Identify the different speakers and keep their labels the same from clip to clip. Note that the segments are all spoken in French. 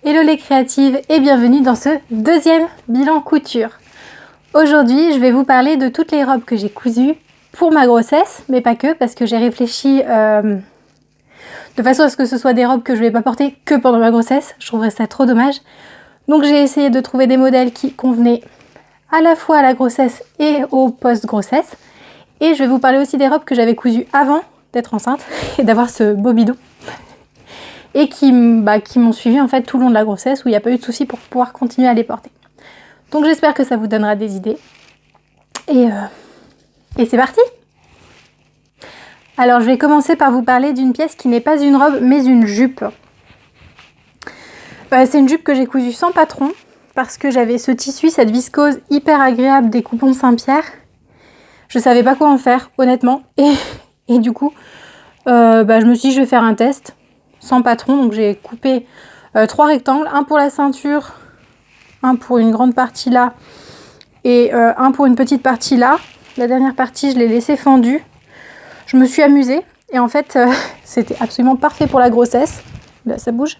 Speaker 1: Hello les créatives et bienvenue dans ce deuxième bilan couture. Aujourd'hui, je vais vous parler de toutes les robes que j'ai cousues pour ma grossesse, mais pas que, parce que j'ai réfléchi de façon à ce que ce soit des robes que je ne vais pas porter que pendant ma grossesse. Je trouverais ça trop dommage. Donc j'ai essayé de trouver des modèles qui convenaient à la fois à la grossesse et au post-grossesse. Et je vais vous parler aussi des robes que j'avais cousues avant d'être enceinte et d'avoir ce beau bidon. Et qui m'ont suivi en fait tout le long de la grossesse où il n'y a pas eu de soucis pour pouvoir continuer à les porter. Donc j'espère que ça vous donnera des idées. Et c'est parti! Alors je vais commencer par vous parler d'une pièce qui n'est pas une robe mais une jupe. C'est une jupe que j'ai cousue sans patron parce que j'avais ce tissu, cette viscose hyper agréable des Coupons Saint-Pierre. Je savais pas quoi en faire honnêtement et du coup je me suis dit je vais faire un test sans patron. Donc j'ai coupé 3 rectangles, un pour la ceinture, un pour une grande partie là et un pour une petite partie là. La dernière partie je l'ai laissée fendue. Je me suis amusée et en fait c'était absolument parfait pour la grossesse. Là ça bouge.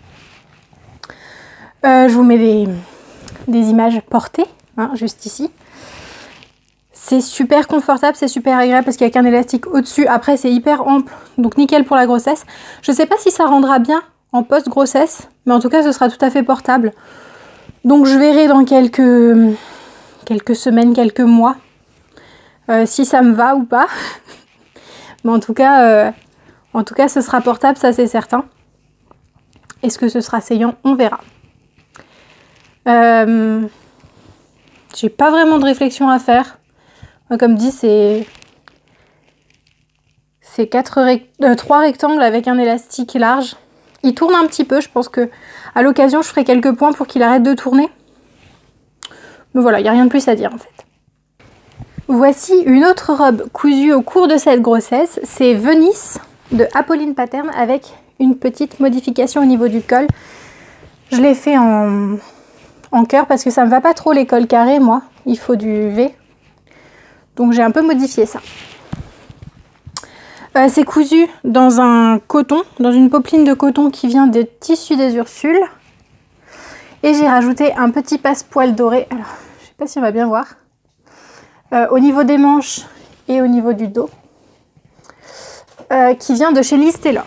Speaker 1: Je vous mets des images portées, hein, juste ici. C'est super confortable, c'est super agréable parce qu'il n'y a qu'un élastique au-dessus. Après, c'est hyper ample, donc nickel pour la grossesse. Je ne sais pas si ça rendra bien en post-grossesse, mais en tout cas, ce sera tout à fait portable. Donc, je verrai dans quelques semaines, quelques mois, si ça me va ou pas. Mais en tout cas, ce sera portable, ça c'est certain. Est-ce que ce sera saillant? On verra. J'ai pas vraiment de réflexion à faire. Comme dit, c'est 3 rectangles avec un élastique large. Il tourne un petit peu, je pense que à l'occasion je ferai quelques points pour qu'il arrête de tourner. Mais voilà, il n'y a rien de plus à dire en fait. Voici une autre robe cousue au cours de cette grossesse. C'est Venice de Apolline Pattern avec une petite modification au niveau du col. Je l'ai fait en cœur parce que ça me va pas trop les cols carrés moi. Il faut du V. Donc j'ai un peu modifié ça. C'est cousu dans un coton, dans une popeline de coton qui vient de Tissus des Ursules. Et j'ai rajouté un petit passepoil doré. Alors, je sais pas si on va bien voir. Au niveau des manches et au niveau du dos. Qui vient de chez Liz Taylor.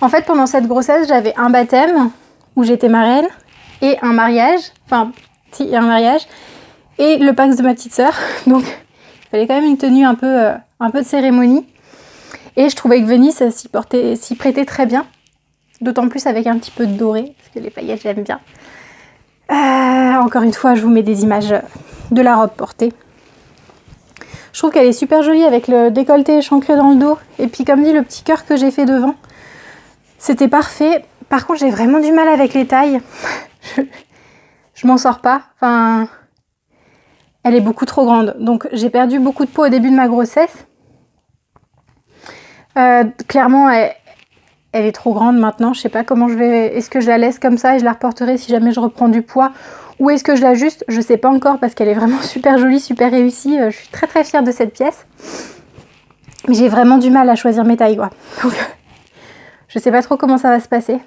Speaker 1: En fait, pendant cette grossesse, j'avais un baptême où j'étais marraine et un mariage. Enfin, si, un mariage. Et le Pax de ma petite sœur. Donc, il fallait quand même une tenue un peu de cérémonie. Et je trouvais que Venice s'y prêtait très bien. D'autant plus avec un petit peu de doré, parce que les paillettes, j'aime bien. Encore une fois, je vous mets des images de la robe portée. Je trouve qu'elle est super jolie avec le décolleté échancré dans le dos. Et puis, comme dit, le petit cœur que j'ai fait devant, c'était parfait. Par contre, j'ai vraiment du mal avec les tailles. Je m'en sors pas. Enfin, elle est beaucoup trop grande. Donc, j'ai perdu beaucoup de poids au début de ma grossesse. Clairement, elle est trop grande maintenant. Je sais pas comment je vais... Est-ce que je la laisse comme ça et je la reporterai si jamais je reprends du poids? Ou est-ce que je l'ajuste? Je sais pas encore parce qu'elle est vraiment super jolie, super réussie. Je suis très très fière de cette pièce. Mais j'ai vraiment du mal à choisir mes tailles, quoi. Donc, je sais pas trop comment ça va se passer.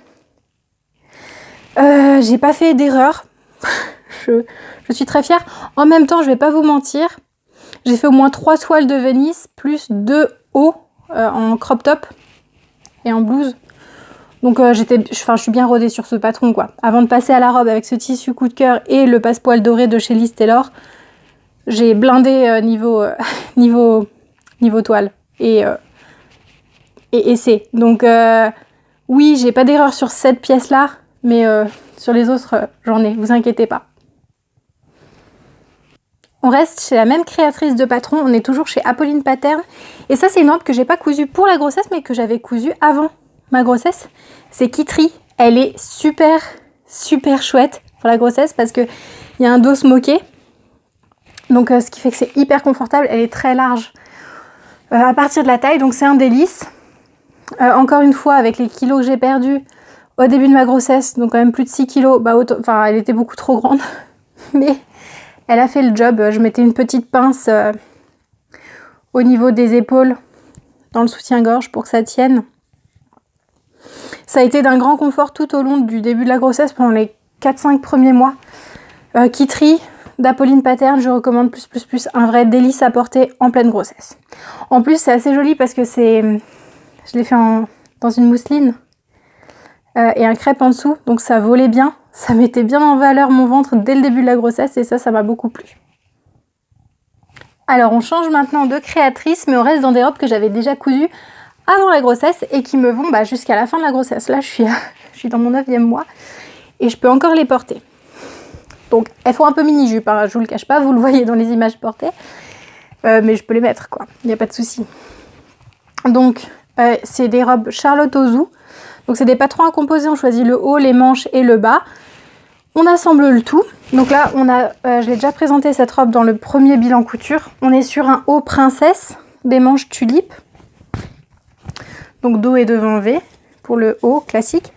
Speaker 1: J'ai pas fait d'erreur. Je suis très fière. En même temps, je vais pas vous mentir. J'ai fait au moins 3 toiles de Venice plus 2 hauts en crop top et en blouse. Donc je suis bien rodée sur ce patron quoi. Avant de passer à la robe avec ce tissu coup de cœur et le passepoil doré de chez Liz Taylor, j'ai blindé niveau toile et essai. Donc oui, j'ai pas d'erreur sur cette pièce là, mais sur les autres j'en ai, vous inquiétez pas. On reste chez la même créatrice de patron, on est toujours chez Apolline Pattern. Et ça, c'est une robe que j'ai pas cousue pour la grossesse, mais que j'avais cousue avant ma grossesse. C'est Kitri. Elle est super, super chouette pour la grossesse parce qu'il y a un dos smoké. Donc, ce qui fait que c'est hyper confortable. Elle est très large à partir de la taille, donc c'est un délice. Encore une fois, avec les kilos que j'ai perdus au début de ma grossesse, donc quand même plus de 6 kilos, elle était beaucoup trop grande. Mais elle a fait le job. Je mettais une petite pince au niveau des épaules dans le soutien-gorge pour que ça tienne. Ça a été d'un grand confort tout au long du début de la grossesse, pendant les 4-5 premiers mois. Kitri d'Apolline Pattern, je recommande plus, un vrai délice à porter en pleine grossesse. En plus, c'est assez joli parce que je l'ai fait dans une mousseline et un crêpe en dessous, donc ça volait bien, ça mettait bien en valeur mon ventre dès le début de la grossesse et ça m'a beaucoup plu. Alors on change maintenant de créatrice, mais on reste dans des robes que j'avais déjà cousues avant la grossesse et qui me vont jusqu'à la fin de la grossesse. Là, je suis dans mon 9e mois et je peux encore les porter. Donc elles font un peu mini-jupe, hein, je vous le cache pas, vous le voyez dans les images portées, mais je peux les mettre quoi, il n'y a pas de souci. Donc c'est des robes Charlotte Ozou, donc c'est des patrons à composer, on choisit le haut, les manches et le bas. On assemble le tout. Donc là, je l'ai déjà présenté cette robe dans le premier bilan couture. On est sur un haut princesse, des manches tulipe, donc dos et devant V pour le haut classique,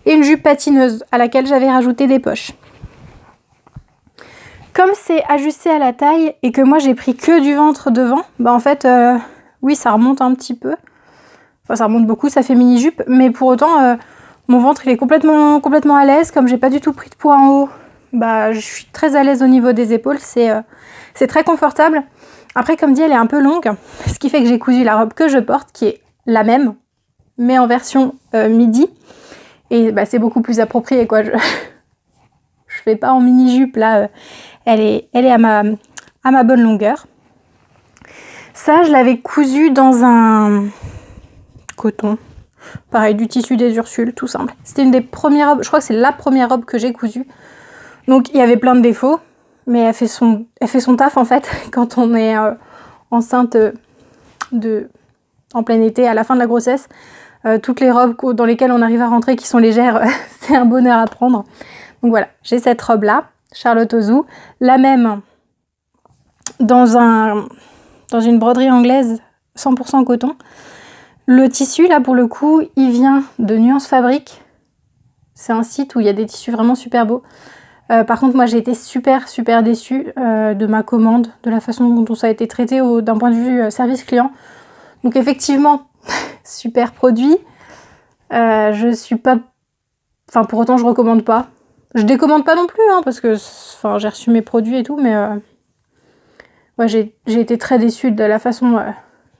Speaker 1: et une jupe patineuse à laquelle j'avais rajouté des poches. Comme c'est ajusté à la taille et que moi j'ai pris que du ventre devant, en fait, oui, ça remonte un petit peu. Enfin, ça remonte beaucoup, ça fait mini-jupe, mais pour autant, mon ventre il est complètement à l'aise. Comme j'ai pas du tout pris de poids en haut, je suis très à l'aise au niveau des épaules, c'est très confortable. Après, comme dit, elle est un peu longue, ce qui fait que j'ai cousu la robe que je porte, qui est la même, mais en version midi. Et c'est beaucoup plus approprié, quoi. Je fais pas en mini-jupe, là. Elle est à ma bonne longueur. Ça, je l'avais cousu dans un coton. Pareil, du tissu des Ursules, tout simple. C'était une des premières robes, je crois que c'est la première robe que j'ai cousue. Donc, il y avait plein de défauts, mais elle fait son taf, en fait, quand on est enceinte en plein été, à la fin de la grossesse. Toutes les robes dans lesquelles on arrive à rentrer qui sont légères, c'est un bonheur à prendre. Donc voilà, j'ai cette robe-là, Charlotte Ozou, la même dans une broderie anglaise 100% coton. Le tissu, là, pour le coup, il vient de Nuance Fabrique. C'est un site où il y a des tissus vraiment super beaux. Par contre, moi, j'ai été super déçue de ma commande, de la façon dont ça a été traité d'un point de vue service client. Donc effectivement, super produit. Je suis pas... Enfin, pour autant, je recommande pas. Je décommande pas non plus, hein, parce que j'ai reçu mes produits et tout, mais j'ai été très déçue de la façon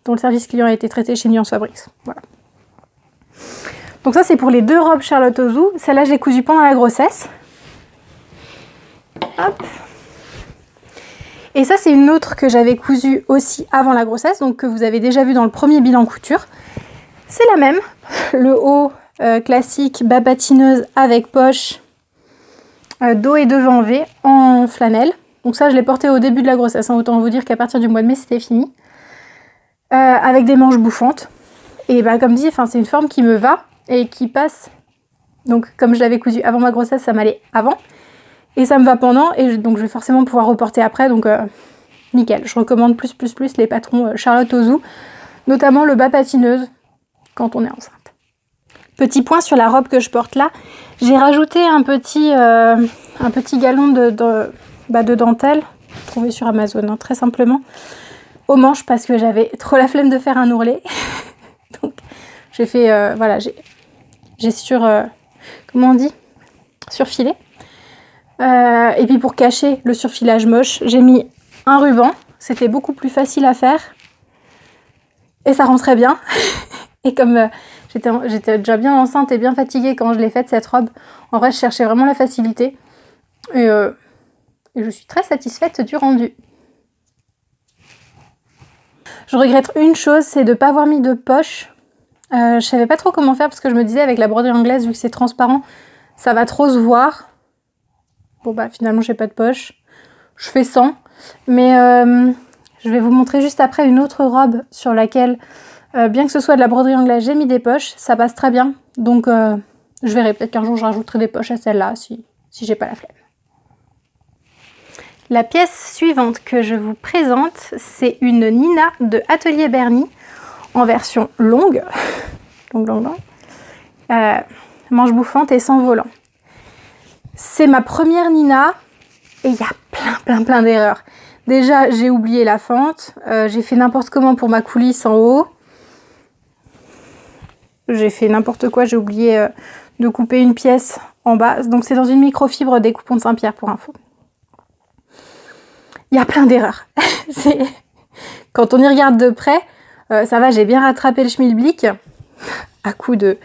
Speaker 1: dont le service client a été traité chez Nuance Fabrics. Voilà. Donc ça, c'est pour les 2 robes Charlotte Ozou. Celle-là, je l'ai cousue pendant la grossesse. Hop. Et ça, c'est une autre que j'avais cousue aussi avant la grossesse, donc que vous avez déjà vu dans le premier bilan couture. C'est la même. Le haut classique, bas patineuse avec poche, dos et devant V en flanelle. Donc ça, je l'ai porté au début de la grossesse. Hein. Autant vous dire qu'à partir du mois de mai, c'était fini. Avec des manches bouffantes. Et comme dit, c'est une forme qui me va et qui passe. Donc comme je l'avais cousu avant ma grossesse, ça m'allait avant. Et ça me va pendant. Et donc je vais forcément pouvoir reporter après. Donc nickel. Je recommande plus les patrons Charlotte Ozou. Notamment le bas patineuse quand on est enceinte. Petit point sur la robe que je porte là. J'ai rajouté un petit galon de dentelle, trouvé sur Amazon, hein, très simplement, aux manches parce que j'avais trop la flemme de faire un ourlet. Donc j'ai fait, j'ai comment on dit, surfilé. Et puis pour cacher le surfilage moche, j'ai mis un ruban. C'était beaucoup plus facile à faire. Et ça rentrait bien. Et comme j'étais déjà bien enceinte et bien fatiguée quand je l'ai faite, cette robe, en vrai, je cherchais vraiment la facilité. Et je suis très satisfaite du rendu. Je regrette une chose, c'est de ne pas avoir mis de poche. Je savais pas trop comment faire parce que je me disais avec la broderie anglaise, vu que c'est transparent, ça va trop se voir. Bon finalement j'ai pas de poche. Je fais sans. Mais je vais vous montrer juste après une autre robe sur laquelle, bien que ce soit de la broderie anglaise, j'ai mis des poches. Ça passe très bien. Donc je verrai, peut-être qu'un jour je rajouterai des poches à celle-là si j'ai pas la flemme. La pièce suivante que je vous présente, c'est une Nina de Atelier Berny en version longue, manche bouffante et sans volant. C'est ma première Nina et il y a plein d'erreurs. Déjà, j'ai oublié la fente, j'ai fait n'importe comment pour ma coulisse en haut. j'ai fait n'importe quoi, j'ai oublié de couper une pièce en bas. Donc c'est dans une microfibre des coupons de Saint-Pierre pour info. Il y a plein d'erreurs. Quand on y regarde de près, ça va, j'ai bien rattrapé le schmilblick à coup de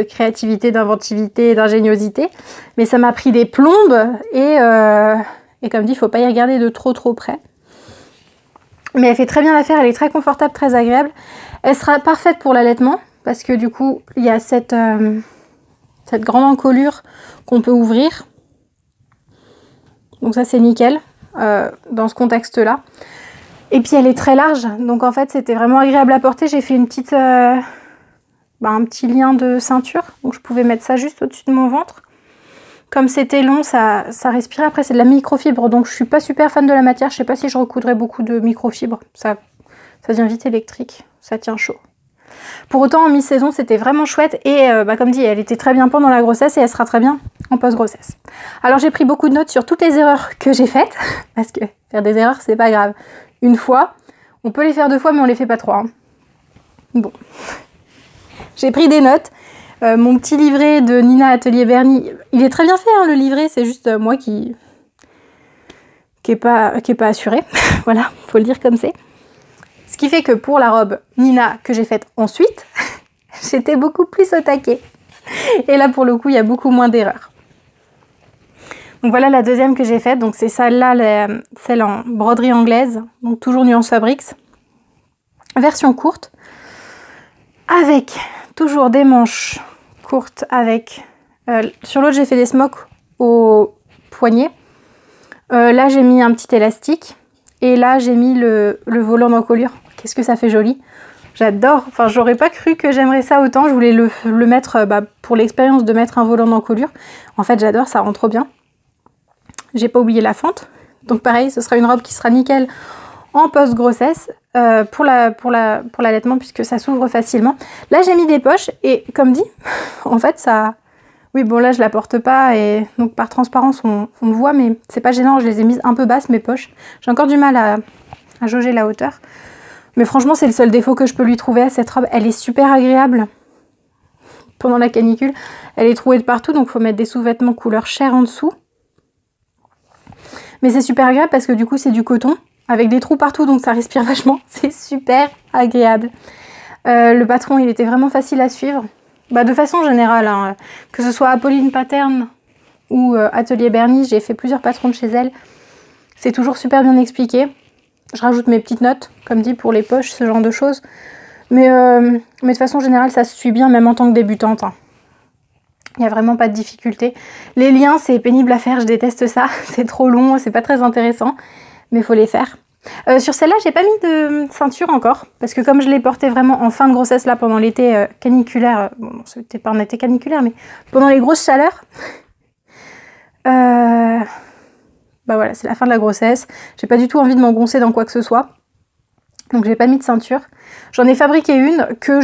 Speaker 1: créativité, d'inventivité et d'ingéniosité. Mais ça m'a pris des plombes et comme dit, il ne faut pas y regarder de trop près. Mais elle fait très bien l'affaire, elle est très confortable, très agréable. Elle sera parfaite pour l'allaitement parce que du coup, il y a cette grande encolure qu'on peut ouvrir. Donc ça, c'est nickel dans ce contexte-là. Et puis, elle est très large. Donc en fait, c'était vraiment agréable à porter. J'ai fait une petite... un petit lien de ceinture, donc je pouvais mettre ça juste au-dessus de mon ventre. Comme c'était long, ça respirait. Après, c'est de la microfibre, donc je suis pas super fan de la matière. Je sais pas si je recoudrais beaucoup de microfibre. Ça devient vite électrique, ça tient chaud. Pour autant, en mi-saison, c'était vraiment chouette et comme dit, elle était très bien pendant la grossesse et elle sera très bien en post-grossesse. Alors, j'ai pris beaucoup de notes sur toutes les erreurs que j'ai faites, parce que faire des erreurs, c'est pas grave. Une fois, on peut les faire 2 fois, mais on les fait pas 3. Hein. Bon. J'ai pris des notes. Mon petit livret de Nina Atelier Bernie, il est très bien fait, hein, le livret, c'est juste moi qui est pas assurée. Voilà, faut le dire comme c'est. Ce qui fait que pour la robe Nina que j'ai faite ensuite, j'étais beaucoup plus au taquet. Et là, pour le coup, il y a beaucoup moins d'erreurs. Donc voilà la deuxième que j'ai faite. Donc c'est celle-là, celle en broderie anglaise, donc toujours Nuance Fabrics. Version courte, avec toujours des manches courtes avec... sur l'autre, j'ai fait des smocks au poignet. Là, j'ai mis un petit élastique. Et là, j'ai mis le volant d'encolure. Qu'est-ce que ça fait joli. J'adore. Enfin, j'aurais pas cru que j'aimerais ça autant. Je voulais le mettre pour l'expérience de mettre un volant d'encolure. En fait, j'adore. Ça rend trop bien. J'ai pas oublié la fente. Donc pareil, ce sera une robe qui sera nickel en post-grossesse pour l'allaitement puisque ça s'ouvre facilement. Là, j'ai mis des poches et comme dit, en fait, ça... Oui, bon, là, je la porte pas et donc par transparence, on le voit, mais c'est pas gênant. Je les ai mises un peu basses, mes poches. J'ai encore du mal à jauger la hauteur. Mais franchement, c'est le seul défaut que je peux lui trouver à cette robe. Elle est super agréable pendant la canicule. Elle est trouée de partout, donc il faut mettre des sous-vêtements couleur chair en dessous. Mais c'est super agréable parce que du coup, c'est du coton avec des trous partout, donc ça respire vachement. C'est super agréable. Le patron, il était vraiment facile à suivre. De façon générale, hein, que ce soit Apolline Pattern ou Atelier Bernie, j'ai fait plusieurs patrons de chez elle. C'est toujours super bien expliqué. Je rajoute mes petites notes, comme dit, pour les poches, ce genre de choses. Mais de façon générale, ça se suit bien, même en tant que débutante. Hein. Il n'y a vraiment pas de difficulté. Les liens, c'est pénible à faire, je déteste ça. C'est trop long, c'est pas très intéressant. Mais il faut les faire. Sur celle-là, j'ai pas mis de ceinture encore. Parce que comme je l'ai portée vraiment en fin de grossesse, là, pendant l'été caniculaire. Bon, c'était pas un été caniculaire, mais pendant les grosses chaleurs. Voilà, c'est la fin de la grossesse. J'ai pas du tout envie de m'engoncer dans quoi que ce soit. Donc j'ai pas mis de ceinture. J'en ai fabriqué une que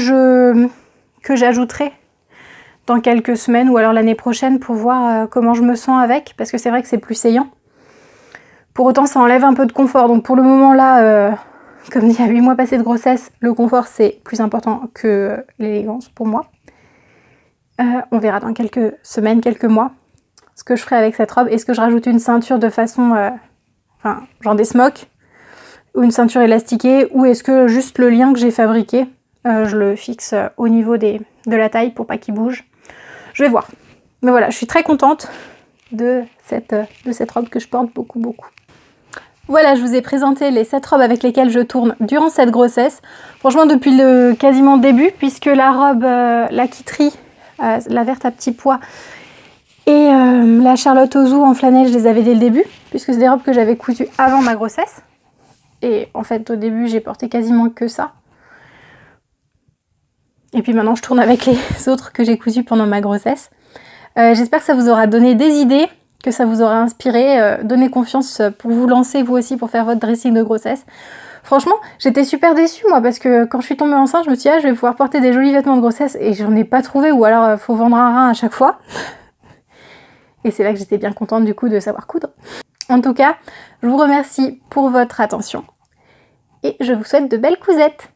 Speaker 1: j'ajouterai dans quelques semaines ou alors l'année prochaine pour voir comment je me sens avec, parce que c'est vrai que c'est plus saillant. Pour autant, ça enlève un peu de confort. Donc pour le moment là, comme il y a 8 mois passés de grossesse, le confort c'est plus important que l'élégance pour moi. On verra dans quelques semaines, quelques mois, ce que je ferai avec cette robe. Est-ce que je rajoute une ceinture de façon, genre des smocks, ou une ceinture élastiquée, ou est-ce que juste le lien que j'ai fabriqué, je le fixe au niveau de la taille pour pas qu'il bouge. Je vais voir. Mais voilà, je suis très contente de cette robe que je porte beaucoup. Voilà, je vous ai présenté les 7 robes avec lesquelles je tourne durant cette grossesse. Franchement, depuis le quasiment début, puisque la robe, la Kittery, la verte à petits pois, et la Charlotte Ozu en flanelle, je les avais dès le début, puisque c'est des robes que j'avais cousues avant ma grossesse. Et en fait, au début, j'ai porté quasiment que ça. Et puis maintenant, je tourne avec les autres que j'ai cousues pendant ma grossesse. J'espère que ça vous aura donné des idées, que ça vous aura inspiré, donné confiance pour vous lancer vous aussi pour faire votre dressing de grossesse. Franchement, j'étais super déçue moi parce que quand je suis tombée enceinte, je me suis dit je vais pouvoir porter des jolis vêtements de grossesse et j'en ai pas trouvé ou alors faut vendre un rein à chaque fois. Et c'est là que j'étais bien contente du coup de savoir coudre. En tout cas, je vous remercie pour votre attention et je vous souhaite de belles cousettes.